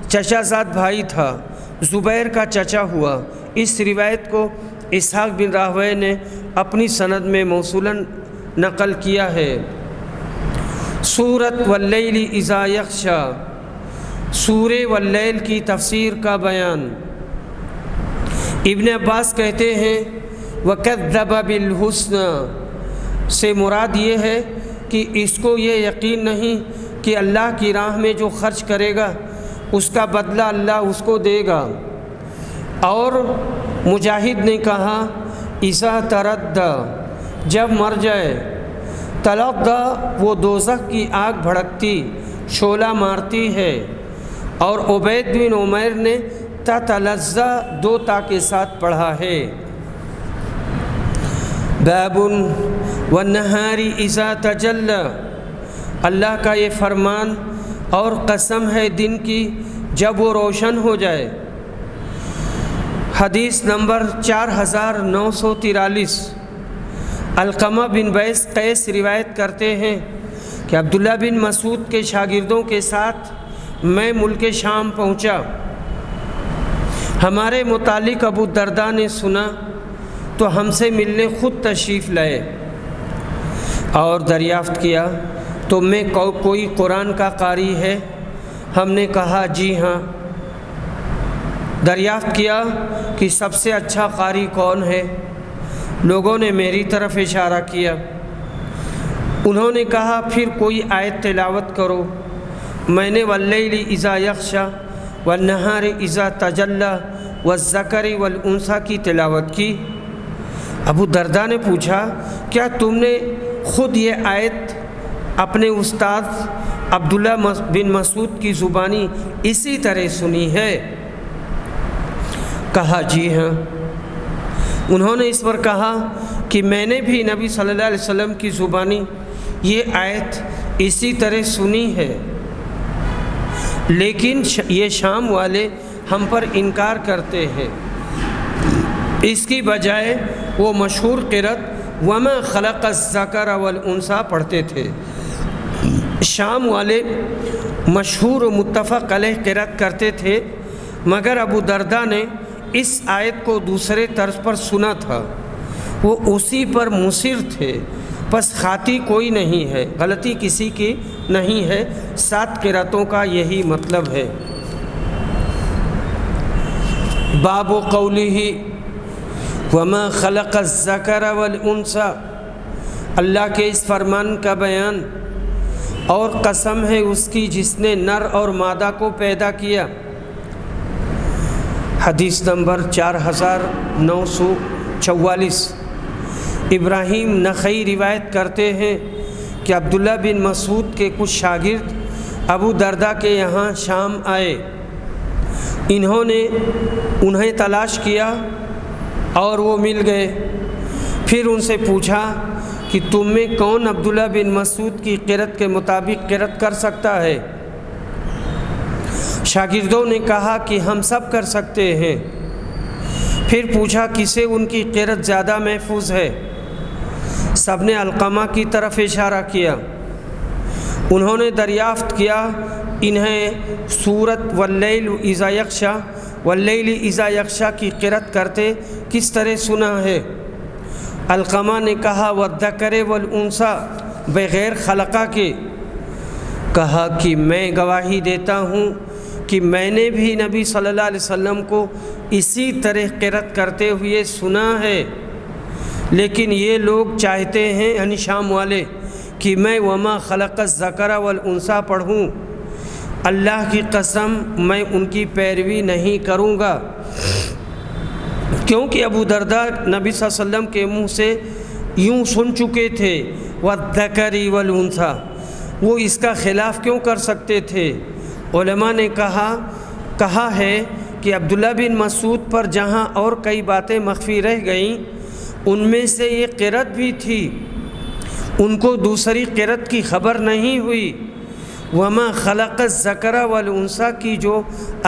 چچا زاد بھائی تھا، زبیر کا چچا ہوا۔ اس روایت کو اسحاق بن راہویہ نے اپنی سند میں موصولاً نقل کیا ہے۔ سورۃ واللیل اذا یغشی، سورہ واللیل کی تفسیر کا بیان۔ ابن عباس کہتے ہیں وَكَذَّبَ بِالْحُسْنَى سے مراد یہ ہے کہ اس کو یہ یقین نہیں کہ اللہ کی راہ میں جو خرچ کرے گا اس کا بدلہ اللہ اس کو دے گا۔ اور مجاہد نے کہا اذا تردّا، جب مر جائے، تلظّا وہ دوزخ کی آگ بھڑکتی شعلہ مارتی ہے، اور عبید بن عمیر نے تتلظّا دو تا کے ساتھ پڑھا ہے۔ باب والنہار اذا تجلی، اللہ کا یہ فرمان اور قسم ہے دن کی جب وہ روشن ہو جائے۔ حدیث نمبر 4943۔ علقمہ بن قیس روایت کرتے ہیں کہ عبداللہ بن مسعود کے شاگردوں کے ساتھ میں ملک شام پہنچا، ہمارے متعلق ابو الدرداء نے سنا تو ہم سے ملنے خود تشریف لائے اور دریافت کیا تو میں کوئی قرآن کا قاری ہے؟ ہم نے کہا جی ہاں۔ دریافت کیا کہ سب سے اچھا قاری کون ہے؟ لوگوں نے میری طرف اشارہ کیا۔ انہوں نے کہا پھر کوئی آیت تلاوت کرو۔ میں نے واللیل اذا یغشی والنہار اذا تجلی والذکر والانثی کی تلاوت کی۔ ابو الدرداء نے پوچھا کیا تم نے خود یہ آیت اپنے استاد عبداللہ بن مسعود کی زبانی اسی طرح سنی ہے؟ کہا جی ہاں۔ انہوں نے اس پر کہا کہ میں نے بھی نبی صلی اللہ علیہ وسلم کی زبانی یہ آیت اسی طرح سنی ہے، لیکن یہ شام والے ہم پر انکار کرتے ہیں۔ اس کی بجائے وہ مشہور قرأت وَمَا خَلَقَ الذَّكَرَ وَالْأُنثَى پڑھتے تھے۔ شام والے مشہور و متفق علیہ قرأت کرتے تھے، مگر ابو درداء نے اس آیت کو دوسرے طرز پر سنا تھا، وہ اسی پر مصر تھے، پس خاطی کوئی نہیں ہے، غلطی کسی کی نہیں ہے۔ 7 قرأتوں کا یہی مطلب ہے۔ باب قولہ وما خلق الذکر والانثی، اللہ کے اس فرمان کا بیان اور قسم ہے اس کی جس نے نر اور مادہ کو پیدا کیا۔ حدیث نمبر 4944۔ ابراہیم نخعی روایت کرتے ہیں کہ عبداللہ بن مسعود کے کچھ شاگرد ابو درداء کے یہاں شام آئے، انہوں نے انہیں تلاش کیا اور وہ مل گئے۔ پھر ان سے پوچھا کہ تم میں کون عبداللہ بن مسعود کی قرأت کے مطابق قرأت کر سکتا ہے؟ شاگردوں نے کہا کہ ہم سب کر سکتے ہیں۔ پھر پوچھا کسے ان کی قرأت زیادہ محفوظ ہے؟ سب نے علقمہ کی طرف اشارہ کیا۔ انہوں نے دریافت کیا انہیں سورۃ واللیل اذا یغشی واللیل اذا یغشی کی قرأت کرتے کس طرح سنا ہے؟ علقمہ نے کہا والذکر والانثی بغیر خلقہ کے۔ کہا کہ میں گواہی دیتا ہوں کہ میں نے بھی نبی صلی اللہ علیہ وسلم کو اسی طرح قرأت کرتے ہوئے سنا ہے، لیکن یہ لوگ چاہتے ہیں یعنی شام والے کہ میں وما خلق الذکر والانثی پڑھوں۔ اللہ کی قسم میں ان کی پیروی نہیں کروں گا، کیونکہ ابو درداء نبی صلی اللہ علیہ وسلم کے منہ سے یوں سن چکے تھے والذکر والانثی، وہ اس کا خلاف کیوں کر سکتے تھے؟ علماء نے کہا ہے کہ عبداللہ بن مسعود پر جہاں اور کئی باتیں مخفی رہ گئیں ان میں سے یہ قرت بھی تھی، ان کو دوسری قرت کی خبر نہیں ہوئی۔ وما خلق الذکر والانثی کی جو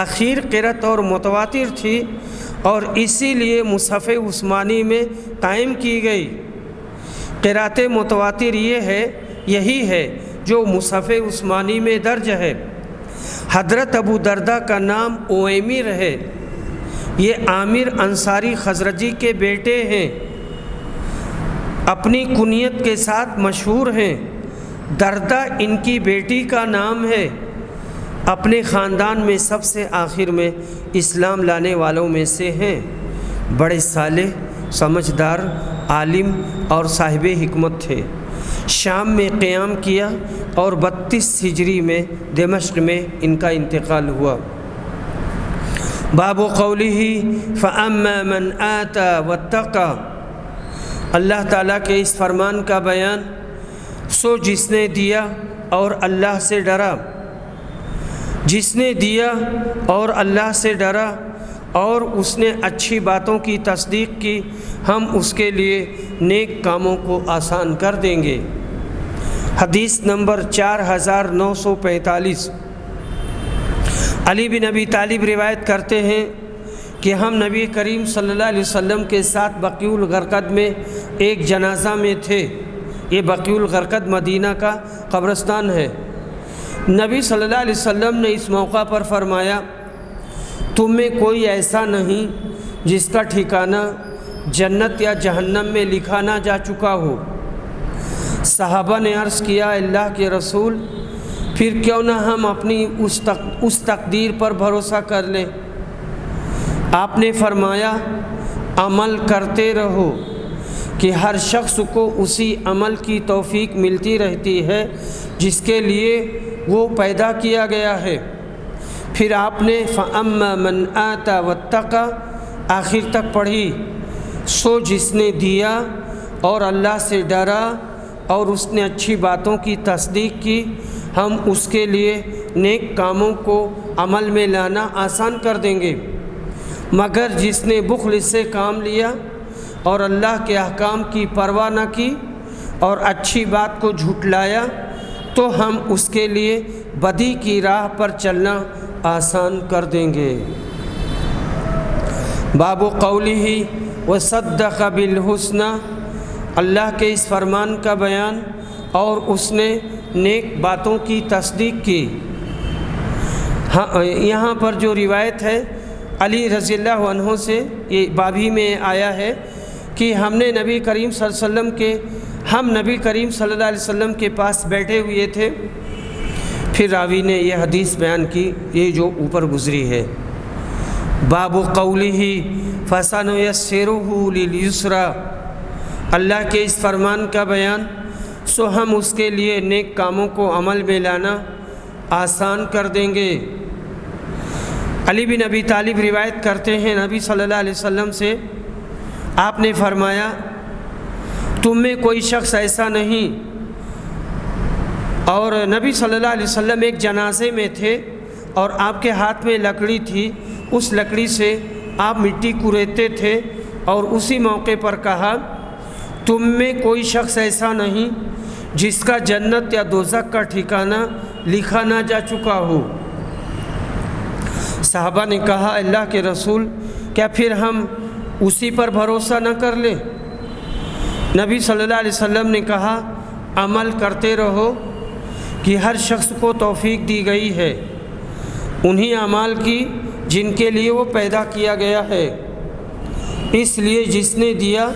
اخیر قرت اور متواتر تھی اور اسی لیے مصحف عثمانی میں قائم کی گئی۔ قرات متواتر یہی ہے جو مصحف عثمانی میں درج ہے۔ حضرت ابو دردہ کا نام اویمر ہے، یہ عامر انصاری خزرجی کے بیٹے ہیں، اپنی کنیت کے ساتھ مشہور ہیں۔ دردہ ان کی بیٹی کا نام ہے، اپنے خاندان میں سب سے آخر میں اسلام لانے والوں میں سے ہیں۔ بڑے صالح، سمجھدار، عالم اور صاحب حکمت تھے۔ شام میں قیام کیا اور 32 ہجری میں دمشق میں ان کا انتقال ہوا۔ باب قولہ فَأَمَّا مَنْ آتَى وَاتَّقَى، اللہ تعالیٰ کے اس فرمان کا بیان، سو جس نے دیا اور اللہ سے ڈرا، جس نے دیا اور اللہ سے ڈرا اور اس نے اچھی باتوں کی تصدیق کی، ہم اس کے لیے نیک کاموں کو آسان کر دیں گے۔ حدیث نمبر 4945۔ علی بن ابی طالب روایت کرتے ہیں کہ ہم نبی کریم صلی اللہ علیہ وسلم کے ساتھ بقیع الغرقد میں ایک جنازہ میں تھے۔ یہ بقیع الغرقد مدینہ کا قبرستان ہے۔ نبی صلی اللہ علیہ وسلم نے اس موقع پر فرمایا، تم میں کوئی ایسا نہیں جس کا ٹھکانہ جنت یا جہنم میں لکھا نہ جا چکا ہو۔ صحابہ نے عرض کیا، اللہ کے رسول، پھر کیوں نہ ہم اپنی اس تقدیر پر بھروسہ کر لیں؟ آپ نے فرمایا، عمل کرتے رہو کہ ہر شخص کو اسی عمل کی توفیق ملتی رہتی ہے جس کے لیے وہ پیدا کیا گیا ہے۔ پھر آپ نے فَأَمَّا مَنْ آتَى وَاتَّقَى آخر تک پڑھی، سو جس نے دیا اور اللہ سے ڈرا اور اس نے اچھی باتوں کی تصدیق کی، ہم اس کے لیے نیک کاموں کو عمل میں لانا آسان کر دیں گے۔ مگر جس نے بخل سے کام لیا اور اللہ کے احکام کی پرواہ نہ کی اور اچھی بات کو جھٹلایا، تو ہم اس کے لیے بدی کی راہ پر چلنا آسان کر دیں گے۔ باب قولہ وصدق بالحسنى، اللہ کے اس فرمان کا بیان اور اس نے نیک باتوں کی تصدیق کی۔ یہاں پر جو روایت ہے علی رضی اللہ عنہ سے، یہ بابی میں آیا ہے کہ ہم نبی کریم صلی اللہ علیہ وسلم کے پاس بیٹھے ہوئے تھے، پھر راوی نے یہ حدیث بیان کی، یہ جو اوپر گزری ہے۔ باب قولہ فَسَنُيَسِّرُهُ لِلْيُسْرَى، اللہ کے اس فرمان کا بیان، سو ہم اس کے لیے نیک کاموں کو عمل میں لانا آسان کر دیں گے۔ علی بن ابی طالب روایت کرتے ہیں نبی صلی اللہ علیہ وسلم سے، آپ نے فرمایا، تم میں کوئی شخص ایسا نہیں، اور نبی صلی اللہ علیہ وسلم ایک جنازے میں تھے اور آپ کے ہاتھ میں لکڑی تھی، اس لکڑی سے آپ مٹی کریدتے تھے، اور اسی موقع پر کہا، تم میں کوئی شخص ایسا نہیں جس کا جنت یا دوزخ کا ٹھکانہ لکھا نہ جا چکا ہو۔ صحابہ نے کہا، اللہ کے رسول، کیا پھر ہم اسی پر بھروسہ نہ کر لیں؟ نبی صلی اللہ علیہ وسلم نے کہا، عمل کرتے رہو کہ ہر شخص کو توفیق دی گئی ہے انہی اعمال کی جن کے لیے وہ پیدا کیا گیا ہے، اس لیے جس نے دیا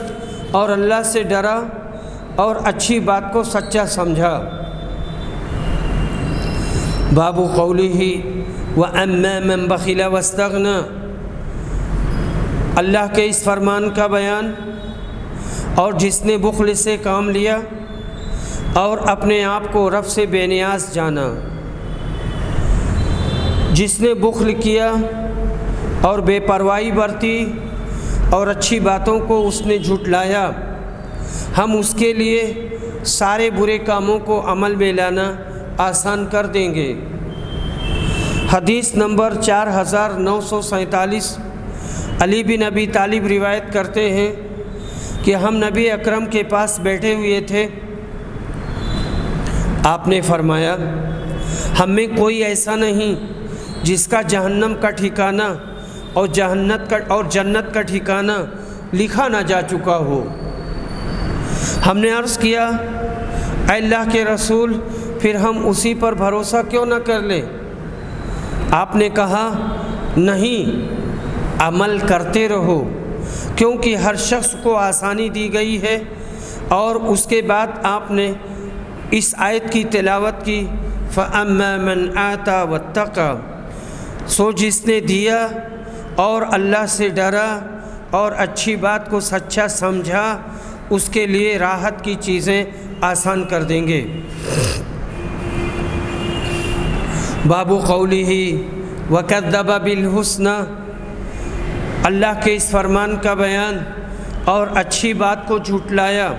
اور اللہ سے ڈرا اور اچھی بات کو سچا سمجھا۔ باب قولہ وَأَمَّا مَنْ بَخِلَ وَاسْتَغْنَى، اللہ کے اس فرمان کا بیان، اور جس نے بخل سے کام لیا اور اپنے آپ کو رب سے بے نیاز جانا۔ جس نے بخل کیا اور بے پرواہی برتی اور اچھی باتوں کو اس نے جھٹلایا، ہم اس کے لیے سارے برے کاموں کو عمل میں لانا آسان کر دیں گے۔ حدیث نمبر 4947 علی بن ابی طالب روایت کرتے ہیں کہ ہم نبی اکرم کے پاس بیٹھے ہوئے تھے۔ آپ نے فرمایا ہم میں کوئی ایسا نہیں جس کا جہنم کا ٹھکانہ اور جنت کا ٹھکانہ لکھا نہ جا چکا ہو۔ ہم نے عرض کیا اے اللہ کے رسول پھر ہم اسی پر بھروسہ کیوں نہ کر لیں؟ آپ نے کہا نہیں، عمل کرتے رہو، کیونکہ ہر شخص کو آسانی دی گئی ہے۔ اور اس کے بعد آپ نے اس آیت کی تلاوت کی فَأَمَّا مَنْ آتَى وَاتَّقَى، سو جس نے دیا اور اللہ سے ڈرا اور اچھی بات کو سچا سمجھا، اس کے لیے راحت کی چیزیں آسان کر دیں گے۔ باب قولہ وَكَذَّبَ بِالْحُسْنَى، اللہ کے اس فرمان کا بیان اور اچھی بات کو جھٹلایا۔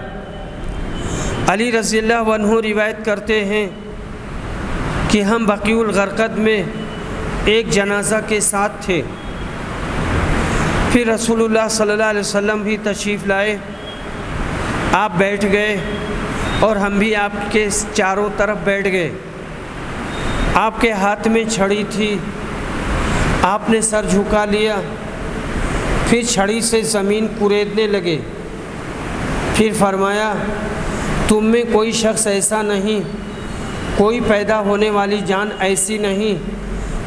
علی رضی اللہ عنہ روایت کرتے ہیں کہ ہم بقیع الغرقد میں ایک جنازہ کے ساتھ تھے، پھر رسول اللہ صلی اللہ علیہ وسلم بھی تشریف لائے، آپ بیٹھ گئے اور ہم بھی آپ کے چاروں طرف بیٹھ گئے۔ آپ کے ہاتھ میں چھڑی تھی، آپ نے سر جھکا لیا، پھر چھڑی سے زمین کریدنے لگے، پھر فرمایا تم میں کوئی شخص ایسا نہیں، کوئی پیدا ہونے والی جان ایسی نہیں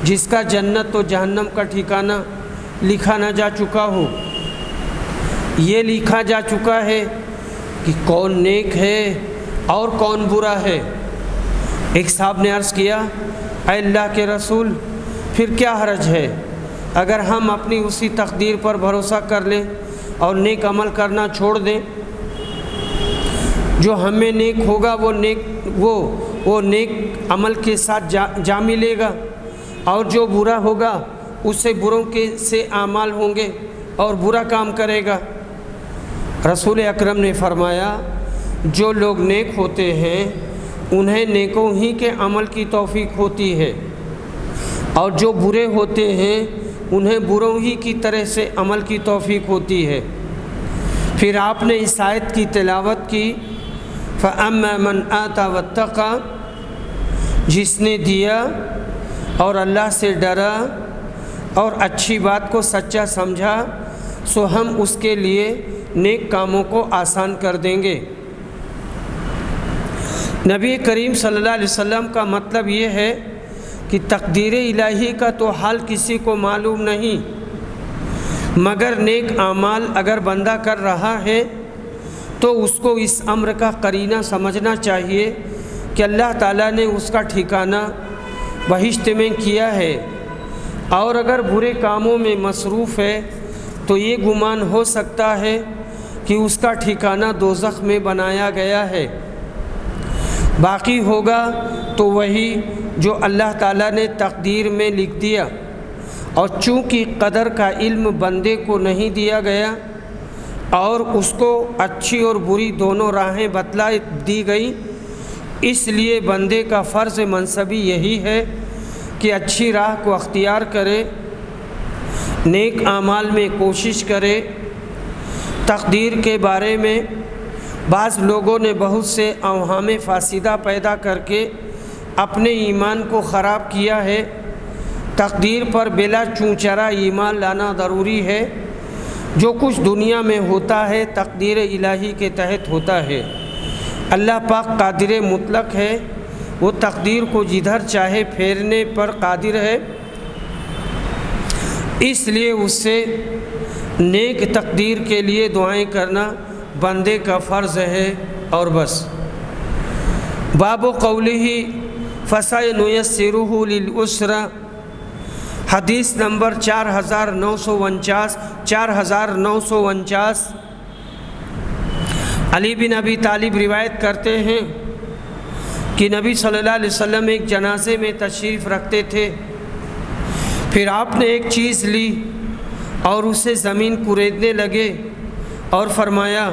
جس کا جنت و جہنم کا ٹھکانہ لکھا نہ جا چکا ہو۔ یہ لکھا جا چکا ہے کہ کون نیک ہے اور کون برا ہے۔ ایک صاحب نے عرض کیا اے اللہ کے رسول پھر کیا حرج ہے اگر ہم اپنی اسی تقدیر پر بھروسہ کر لیں اور نیک عمل کرنا چھوڑ دیں؟ جو ہمیں نیک ہوگا وہ نیک عمل کے ساتھ جا ملے گا، اور جو برا ہوگا اس سے بروں کے سے اعمال ہوں گے اور برا کام کرے گا۔ رسول اکرم نے فرمایا جو لوگ نیک ہوتے ہیں انہیں نیکوں ہی کے عمل کی توفیق ہوتی ہے، اور جو برے ہوتے ہیں انہیں بروں ہی کی طرح سے عمل کی توفیق ہوتی ہے۔ پھر آپ نے اس آیت کی تلاوت کی فَأَمَّا مَنْ آتَى وَاتَّقَى، جس نے دیا اور اللہ سے ڈرا اور اچھی بات کو سچا سمجھا، سو ہم اس کے لیے نیک کاموں کو آسان کر دیں گے۔ نبی کریم صلی اللہ علیہ وسلم کا مطلب یہ ہے کہ تقدیر الہی کا تو حال کسی کو معلوم نہیں، مگر نیک اعمال اگر بندہ کر رہا ہے تو اس کو اس امر کا قرینہ سمجھنا چاہیے کہ اللہ تعالیٰ نے اس کا ٹھکانہ بہشت میں کیا ہے، اور اگر برے کاموں میں مصروف ہے تو یہ گمان ہو سکتا ہے کہ اس کا ٹھکانہ دوزخ میں بنایا گیا ہے۔ باقی ہوگا تو وہی جو اللہ تعالیٰ نے تقدیر میں لکھ دیا، اور چونکہ قدر کا علم بندے کو نہیں دیا گیا اور اس کو اچھی اور بری دونوں راہیں بتلا دی گئی، اس لیے بندے کا فرض منصبی یہی ہے کہ اچھی راہ کو اختیار کرے، نیک اعمال میں کوشش کرے۔ تقدیر کے بارے میں بعض لوگوں نے بہت سے اوہام فاسدہ پیدا کر کے اپنے ایمان کو خراب کیا ہے۔ تقدیر پر بلا چونچرا ایمان لانا ضروری ہے۔ جو کچھ دنیا میں ہوتا ہے تقدیر الہی کے تحت ہوتا ہے۔ اللہ پاک قادر مطلق ہے، وہ تقدیر کو جدھر چاہے پھیرنے پر قادر ہے، اس لیے اس سے نیک تقدیر کے لیے دعائیں کرنا بندے کا فرض ہے، اور بس۔ باب قولہ فَسَنُيَسِّرُهُ لِلْعُسْرَى، حدیث نمبر 4949 علی بن ابی طالب روایت کرتے ہیں کہ نبی صلی اللہ علیہ وسلم ایک جنازے میں تشریف رکھتے تھے، پھر آپ نے ایک چیز لی اور اسے زمین کریدنے لگے اور فرمایا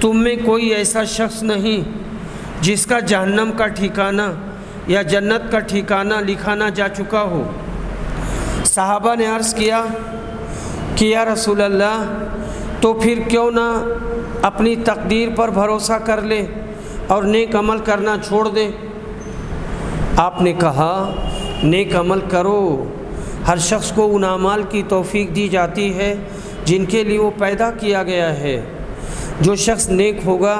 تم میں کوئی ایسا شخص نہیں جس کا جہنم کا ٹھکانہ یا جنت کا ٹھکانہ لکھا نہ جا چکا ہو۔ صحابہ نے عرض کیا کہ یا رسول اللہ تو پھر کیوں نہ اپنی تقدیر پر بھروسہ کر لے اور نیک عمل کرنا چھوڑ دے۔ آپ نے کہا نیک عمل کرو، ہر شخص کو ان اعمال کی توفیق دی جاتی ہے جن کے لیے وہ پیدا کیا گیا ہے۔ جو شخص نیک ہوگا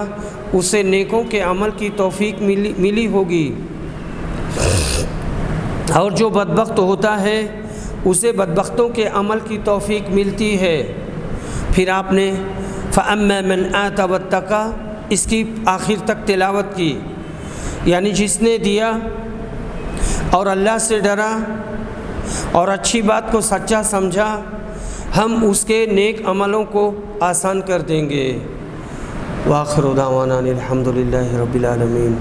اسے نیکوں کے عمل کی توفیق ملی ہوگی، اور جو بدبخت ہوتا ہے اسے بدبختوں کے عمل کی توفیق ملتی ہے۔ پھر آپ نے فَأَمَّا مَنْ آتَى وَاتَّقَى اس کی آخر تک تلاوت کی، یعنی جس نے دیا اور اللہ سے ڈرا اور اچھی بات کو سچا سمجھا، ہم اس کے نیک عملوں کو آسان کر دیں گے۔ وآخر دعوانا الحمد للہ رب العالمین۔